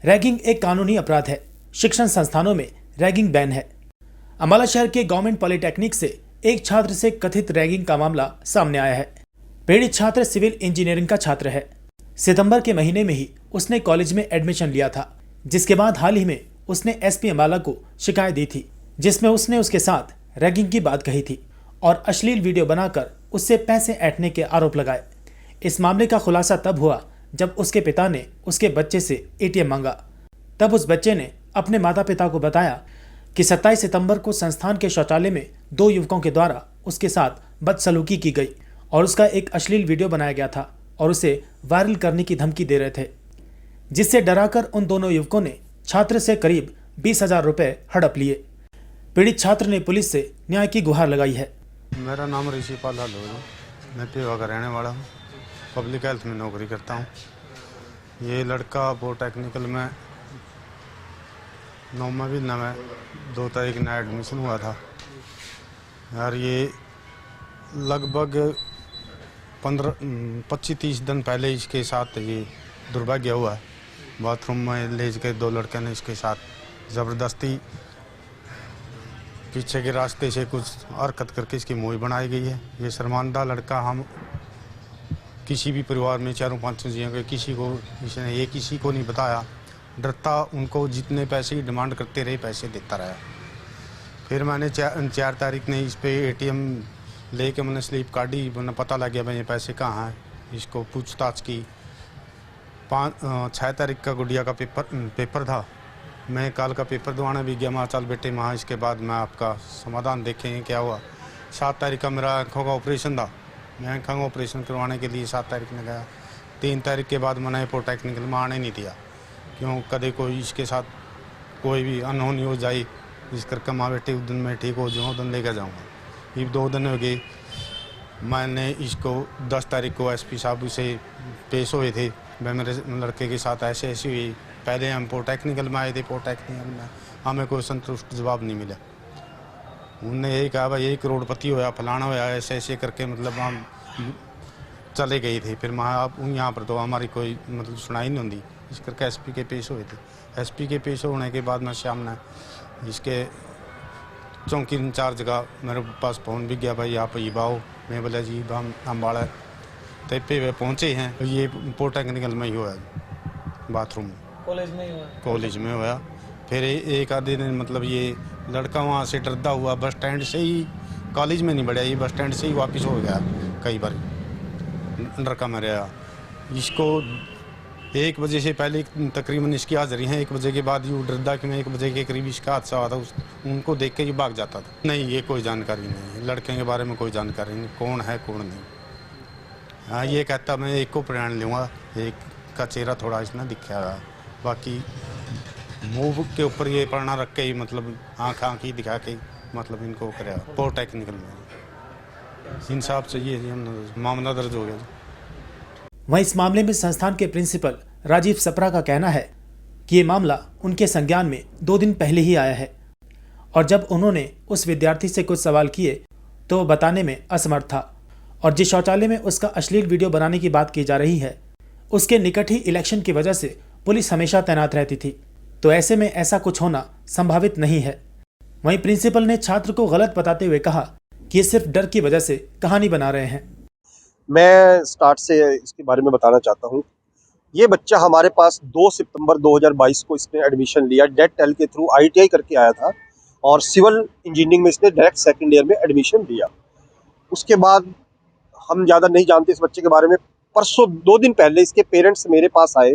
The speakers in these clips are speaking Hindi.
रैगिंग एक कानूनी अपराध है। शिक्षण संस्थानों में रैगिंग बैन है। अम्बाला शहर के गवर्नमेंट पॉलिटेक्निक से एक छात्र से कथित रैगिंग का मामला सामने आया है। पीड़ित छात्र सिविल इंजीनियरिंग का छात्र है। सितंबर के महीने में ही उसने कॉलेज में एडमिशन लिया था, जिसके बाद हाल ही में उसने एसपी अम्बाला को शिकायत दी थी, जिसमें उसने उसके साथ रैगिंग की बात कही थी और अश्लील वीडियो बनाकर उससे पैसे ऐंठने के आरोप लगाए। इस मामले का खुलासा तब हुआ जब उसके पिता ने उसके बच्चे से एटीएम मांगा। तब उस बच्चे ने अपने माता पिता को बताया कि 27 सितंबर को संस्थान के शौचालय में 2 युवकों के द्वारा उसके साथ बदसलूकी की गई और उसका एक अश्लील वीडियो बनाया गया था और उसे वायरल करने की धमकी दे रहे थे, जिससे डराकर उन दोनों युवकों ने छात्र से करीब 20,000 रुपए हड़प लिए। पीड़ित छात्र ने पुलिस से न्याय की गुहार लगाई है। मेरा नाम ऋषिपाल हालोर है। मैं पेवा का रहने वाला हूँ। पब्लिक हेल्थ में नौकरी करता हूँ। ये लड़का पॉलिटेक्निकल में 9वां महीना में 2 तारीख में एडमिशन हुआ था यार। ये लगभग 25-30 दिन पहले इसके साथ ये दुर्भाग्य हुआ है। बाथरूम में ले के 2 लड़के ने इसके साथ ज़बरदस्ती पीछे के रास्ते से कुछ हरकत करके इसकी मूवी बनाई गई है। ये शर्मांदा लड़का हम किसी भी परिवार में 4-5 चीज़ों के किसी को नहीं बताया। डरता उनको जितने पैसे डिमांड करते रहे पैसे देता रहा। फिर मैंने 4 तारीख ने इस पे एटीएम लेके मैंने स्लिप काटी। मैंने पता लग गया भाई ये पैसे कहाँ हैं। इसको पूछताछ की। 6 तारीख का गुड़िया का पेपर था। मैं कल का पेपर दवाने भी गया। माँ चल बेटे माँ इसके बाद मैं आपका समाधान देखेंगे क्या हुआ। 7 तारीख का मेरा आँखों का ऑपरेशन था। मैं आँखों का ऑपरेशन करवाने के लिए 7 तारीख में गया। 3 तारीख के बाद मैंने पॉलिटेक्निकल में आने नहीं दिया, क्यों कदे कोई इसके साथ कोई भी अनहोनी हो जाए। इस करके माँ बेटे उस दिन मैं ठीक हो जाऊँ, उस दिन लेकर जाऊँगा। ये 2 दिन हो गए। मैंने इसको 10 तारीख को एसपी साहब से पेश हुए थे। वह मेरे लड़के के साथ ऐसे हुई। पहले हम पॉलिटेक्निकल में आए थे। पॉलिटेक्निकल में हमें कोई संतुष्ट जवाब नहीं मिला। उनने यही कहा भाई 1 करोड़पति होया फलाना होया ऐसे करके मतलब हम चले गए थे। फिर आप यहाँ पर तो हमारी कोई मतलब सुनाई नहीं होती। इस करके एसपी के पेश हुए थे। एसपी के पेश होने के बाद मैं शाम ने इसके चौकी इंचार्ज का मेरे पास फ़ोन भी गया, भाई आप ये बाओ। मैं बोला जी हम अम्बाला तेपे वे पहुँचे हैं। ये पॉलिटेक्निकल में ही हुआ, बाथरूम कॉलेज में ही हुआ। कॉलेज में हुआ। फिर एक आधे दिन मतलब ये लड़का वहाँ से डरता हुआ बस स्टैंड से ही, कॉलेज में नहीं बढ़िया, ये बस स्टैंड से ही वापस हो गया। कई बार लड़का में रहा। इसको 1 बजे से पहले तकरीबन इसकी हाजिरी है। 1 बजे के बाद ये डरदा कि मैं 1 बजे के करीब इसका हादसा हुआ था। उनको देख के ये भाग जाता था। नहीं, ये कोई जानकारी नहीं है। लड़के के बारे में कोई जानकारी नहीं, कौन है कौन नहीं। हाँ, ये कहता मैं एक को प्राण लूँगा। एक का चेहरा थोड़ा इसने दिखा रहा, बाकी मुँह के ऊपर ये पढ़ना रख के ही मतलब आँख ही दिखा के मतलब इनको कराया। पॉलिटेक्निकल में इंसाफ चाहिए, मामला दर्ज हो गया। वहीं इस मामले में संस्थान के प्रिंसिपल राजीव सप्रा का कहना है कि ये मामला उनके संज्ञान में 2 दिन पहले ही आया है और जब उन्होंने उस विद्यार्थी से कुछ सवाल किए तो वो बताने में असमर्थ था और जिस शौचालय में उसका अश्लील वीडियो बनाने की बात की जा रही है उसके निकट ही इलेक्शन की वजह से पुलिस हमेशा तैनात रहती थी, तो ऐसे में ऐसा कुछ होना संभावित नहीं है। वहीं प्रिंसिपल ने छात्र को गलत बताते हुए कहा कि ये सिर्फ डर की वजह से कहानी बना रहे हैं। मैं स्टार्ट से इसके बारे में बताना चाहता हूँ। ये बच्चा हमारे पास 2 सितंबर 2022 को इसने एडमिशन लिया। डेट टेल के थ्रू ITI करके आया था और सिविल इंजीनियरिंग में इसने डायरेक्ट 2nd ईयर में एडमिशन लिया। उसके बाद हम ज़्यादा नहीं जानते इस बच्चे के बारे में। परसों 2 दिन पहले इसके पेरेंट्स मेरे पास आए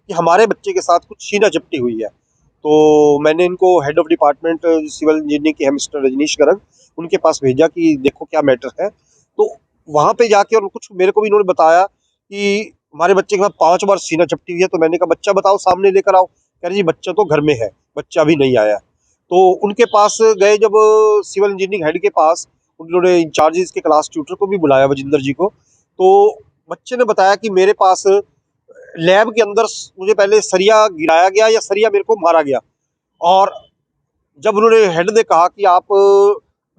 कि हमारे बच्चे के साथ कुछ छीना झपटी हुई है। तो मैंने इनको head of department civil engineering के हैं मिस्टर रजनीश गर्ग, उनके पास भेजा कि देखो क्या मैटर है। तो वहाँ पे जाके और कुछ मेरे को भी इन्होंने बताया कि हमारे बच्चे के साथ 5 बार सीना चपटी हुई है। तो मैंने कहा बच्चा बताओ, सामने लेकर आओ। कह रहे जी बच्चा तो घर में है, बच्चा अभी नहीं आया। तो उनके पास गए जब सिविल इंजीनियरिंग हेड के पास, उन्होंने इंचार्जेस के क्लास ट्यूटर को भी बुलाया, वजिंदर जी को। तो बच्चे ने बताया कि मेरे पास लैब के अंदर मुझे पहले सरिया गिराया गया या सरिया मेरे को मारा गया। और जब उन्होंने हेड ने कहा कि आप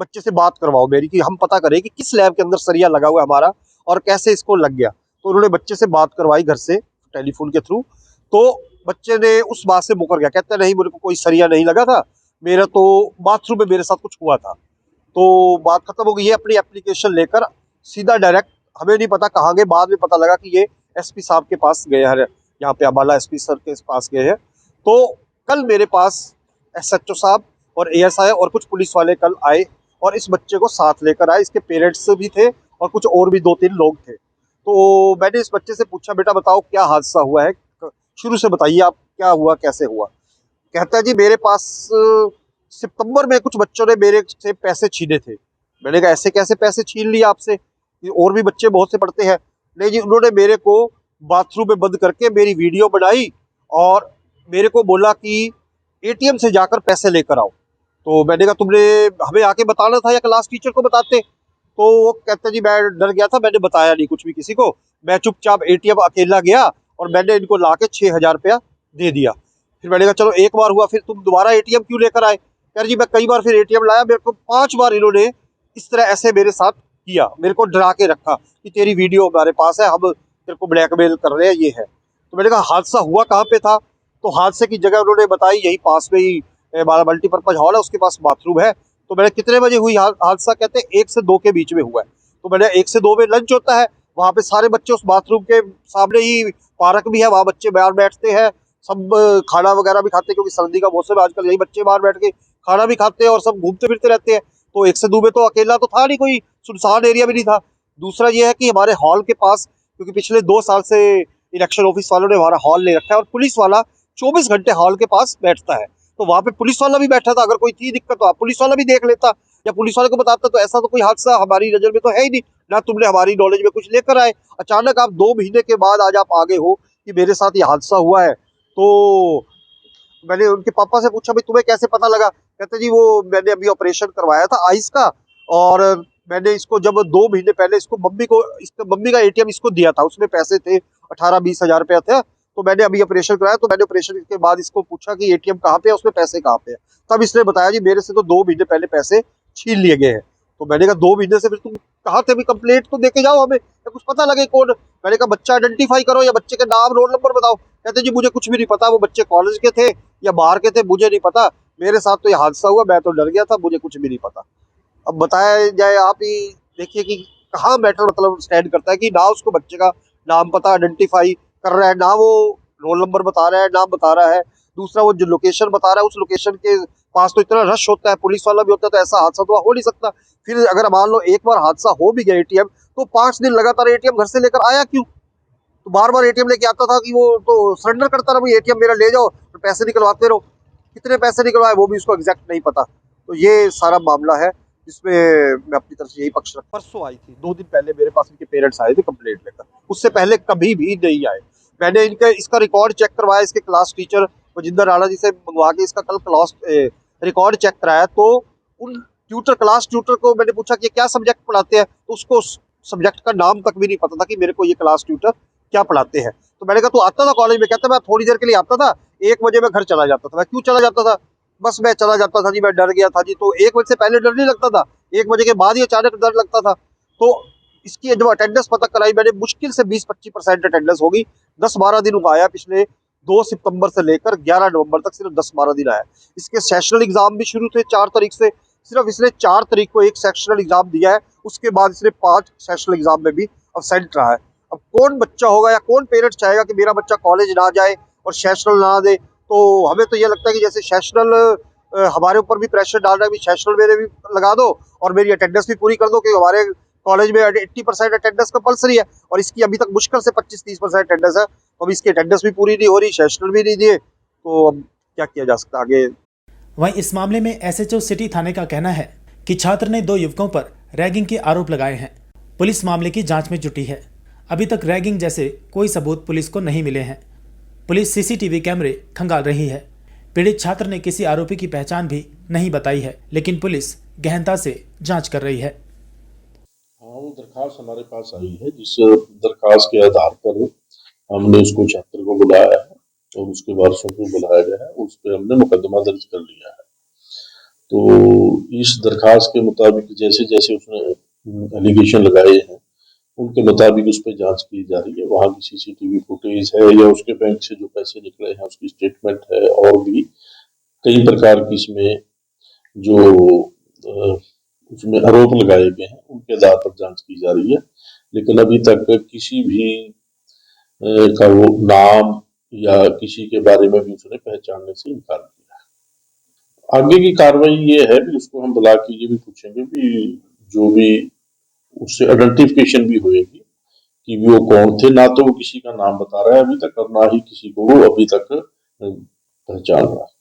बच्चे से बात करवाओ मेरी कि हम पता करें कि किस लैब के अंदर सरिया लगा हुआ है हमारा और कैसे इसको लग गया, तो उन्होंने बच्चे से बात करवाई घर से टेलीफोन के थ्रू। तो बच्चे ने उस बात से मुकर गया, कहता नहीं मेरे को कोई सरिया नहीं लगा था, मेरा तो बाथरूम में मेरे साथ कुछ हुआ था। तो बात खत्म हो गई। ये अपनी एप्लीकेशन लेकर सीधा डायरेक्ट, हमें नहीं पता कहाँ गए, बाद में पता लगा कि ये एसपी साहब के पास गए हैं, यहाँ पे अम्बाला एसपी सर के पास गए हैं। तो कल मेरे पास एसएचओ साहब और एएसआई और कुछ पुलिस वाले कल आए और इस बच्चे को साथ लेकर आए। इसके पेरेंट्स भी थे और कुछ और भी 2-3 लोग थे। तो मैंने इस बच्चे से पूछा, बेटा बताओ क्या हादसा हुआ है, शुरू से बताइए आप, क्या हुआ, कैसे हुआ। कहता है जी मेरे पास सितंबर में कुछ बच्चों ने मेरे से पैसे छीने थे। मैंने कहा ऐसे कैसे पैसे छीन लिए आपसे, और भी बच्चे बहुत से पढ़ते हैं। नहीं जी, उन्होंने मेरे को बाथरूम में बंद करके मेरी वीडियो बनाई और मेरे को बोला कि एटीएम से जाकर पैसे लेकर आओ। तो मैंने कहा तुमने हमें आके बताना था या क्लास टीचर को बताते। तो वो कहते जी मैं डर गया था, मैंने बताया नहीं कुछ भी किसी को, मैं चुपचाप एटीएम अकेला गया और मैंने इनको ला के 6,000 रुपया दे दिया। फिर मैंने कहा चलो एक बार हुआ, फिर तुम दोबारा एटीएम क्यों लेकर आए। कह रहे जी मैं कई बार फिर एटीएम लाया, मेरे को 5 बार इन्होंने इस तरह ऐसे मेरे साथ किया, मेरे को डरा के रखा कि तेरी वीडियो हमारे पास है, हम तेरे को ब्लैकमेल कर रहे हैं, ये है। तो मैंने कहा हादसा हुआ कहाँ पे था। तो हादसे की जगह उन्होंने बताई यही पास में ही हमारा मल्टीपर्पज हॉल है, उसके पास बाथरूम है। तो मैंने कितने बजे हुई हादसा, कहते हैं 1 से 2 के बीच में हुआ है। तो मैंने 1 से 2 में लंच होता है, वहाँ पे सारे बच्चे उस बाथरूम के सामने ही पार्क भी है, वहाँ बच्चे बाहर बैठते हैं, सब खाना वगैरह भी खाते हैं, क्योंकि सर्दी का मौसम है, आजकल यही बच्चे बाहर बैठ के खाना भी खाते हैं और सब घूमते फिरते रहते हैं। तो 1 से 2 में तो अकेला तो था नहीं, कोई सुनसान एरिया भी नहीं था। दूसरा ये है कि हमारे हॉल के पास, क्योंकि पिछले 2 साल से इलेक्शन ऑफिस वालों ने हमारा हॉल ले रखा है और पुलिस वाला 24 घंटे हॉल के पास बैठता है। तो वहाँ पे पुलिस वाला भी बैठा था, अगर कोई थी दिक्कत तो आप पुलिस वाला भी देख लेता या पुलिस वाले को बताता। तो ऐसा तो कोई हादसा हमारी नजर में तो है ही नहीं, ना तुमने हमारी नॉलेज में कुछ लेकर आए। अचानक आप 2 महीने के बाद आज आप आगे हो कि मेरे साथ ये हादसा हुआ है। तो मैंने उनके पापा से पूछा भाई तुम्हें कैसे पता लगा। कहते जी वो मैंने अभी ऑपरेशन करवाया था आइस का, और मैंने इसको जब 2 महीने पहले इसको मम्मी का एटीएम इसको दिया था, उसमें पैसे थे 18-20 हजार रुपया थे। तो मैंने अभी ऑपरेशन कराया, तो मैंने ऑपरेशन के बाद इसको पूछा कि एटीएम कहाँ पे है, उसमें पैसे कहाँ पे है। तब इसने बताया जी मेरे से तो 2 महीने पहले पैसे छीन लिए गए हैं। तो मैंने कहा 2 महीने से फिर तुम कहाँ थे, अभी कंप्लेंट तो देके जाओ हमें, या कुछ पता लगे कौन। मैंने कहा बच्चा आइडेंटिफाई करो या बच्चे के नाम रोल नंबर बताओ। कहते जी मुझे कुछ भी नहीं पता, वो बच्चे कॉलेज के थे या बाहर के थे, मुझे नहीं पता, मेरे साथ तो ये हादसा हुआ, मैं तो डर गया था, मुझे कुछ भी नहीं पता। अब बताया जाए, आप ही देखिए कि कहाँ मैटर मतलब स्टैंड करता है कि ना उसको बच्चे का नाम पता, आइडेंटिफाई कर रहा है, ना वो रोल नंबर बता रहा है, नाम बता रहा है। दूसरा वो जो लोकेशन बता रहा है, उस लोकेशन के पास तो इतना रश होता है, पुलिस वाला भी होता है, तो ऐसा हादसा तो हो नहीं सकता। फिर अगर मान लो एक बार हादसा हो भी गया एटीएम, तो 5 दिन लगातार एटीएम घर से लेकर आया क्यों। तो बार बार एटीएम लेके आता था कि वो तो सरेंडर करता रहा, भाई एटीएम मेरा ले जाओ, तो पैसे निकलवाते रहो। कितने पैसे निकलवाए वो भी उसको एग्जैक्ट नहीं पता। तो ये सारा मामला है जिसमें मैं अपनी तरफ से यही पक्ष रख। परसों आई थी, 2 दिन पहले मेरे पास इनके पेरेंट्स आए थे कंप्लेंट लेकर, उससे पहले कभी भी नहीं आए। मैंने इसका रिकॉर्ड चेक करवाया, इसके क्लास टीचर वजिंदर राणा जी से मंगवा के इसका कल क्लास रिकॉर्ड चेक कराया। तो उन क्लास ट्यूटर को मैंने पूछा कि क्या सब्जेक्ट पढ़ाते हैं, तो उसको सब्जेक्ट का नाम तक भी नहीं पता था कि मेरे को ये क्लास ट्यूटर क्या पढ़ाते हैं। तो मैंने कहा तू आता था कॉलेज में, कहता मैं थोड़ी देर के लिए आता था, 1 बजे मैं घर चला जाता था। मैं क्यों चला जाता था, बस मैं चला जाता था जी, मैं डर गया था जी। तो 1 बजे से पहले डर नहीं लगता था, 1 बजे के बाद ही अचानक डर लगता था। तो इसकी जब अटेंडेंस पता कराई मैंने, मुश्किल से 20-25% अटेंडेंस होगी। 10-12 दिन हुआ आया, पिछले 2 सितंबर से लेकर 11 नवंबर तक सिर्फ 10-12 दिन आया। इसके सेशनल एग्जाम भी शुरू थे 4 तारीख से, सिर्फ इसने 4 तारीख को एक सेक्शनल एग्जाम दिया है, उसके बाद इसने 5 सेशनल एग्जाम में भी अब्सेंट रहा है। अब कौन बच्चा होगा या कौन पेरेंट्स चाहेगा कि मेरा बच्चा कॉलेज ना जाए और सेशनल ना दे। तो हमें तो ये लगता है कि जैसे सेशनल हमारे ऊपर भी प्रेशर डाल रहा है, सेशनल मेरे भी लगा दो और मेरी अटेंडेंस भी पूरी कर दो, कि हमारे कॉलेज में 80% अटेंडेंस कंपलसरी है और इसकी अभी तक मुश्किल से 25-30% अटेंडेंस है। तो अब इसकी अटेंडेंस भी पूरी नहीं हो रही, सेशनल भी नहीं दिए, तो अब क्या किया जा सकता है आगे। वहीं इस मामले में एसएचओ सिटी थाने का कहना है कि छात्र ने 2 युवकों पर रैगिंग के आरोप लगाए हैं। पुलिस मामले की जांच में जुटी है। अभी तक रैगिंग जैसे कोई सबूत पुलिस को नहीं मिले हैं। पुलिस सीसीटीवी कैमरे खंगाल रही है। पीड़ित छात्र ने किसी आरोपी की पहचान भी नहीं बताई है, लेकिन पुलिस गहनता से जांच कर रही है। हाँ, वो दरखास्त हमारे पास आई है, जिस दरखास्त के आधार पर हमने उसको छात्र को बुलाया है और उसके वारसों को बुलाया गया है, उस पर हमने मुकदमा दर्ज कर लिया है। तो इस दरखास्त के मुताबिक जैसे जैसे उसने एलिगेशन लगाए हैं उनके मुताबिक उस पर जांच की जा रही है। वहाँ की सीसीटीवी फुटेज है या उसके बैंक से जो पैसे निकले हैं उसकी स्टेटमेंट है, और भी कई प्रकार की इसमें जो उसमें आरोप लगाए गए हैं उनके आधार पर जांच की जा रही है। लेकिन अभी तक किसी भी का वो नाम या किसी के बारे में भी उसने पहचानने से इनकार किया है। आगे की कार्रवाई ये है कि उसको हम बुला के ये भी पूछेंगे कि जो भी उससे आइडेंटिफिकेशन भी होएगी कि वो कौन थे। ना तो वो किसी का नाम बता रहा है अभी तक, और ना ही किसी को वो अभी तक पहचान रहा है।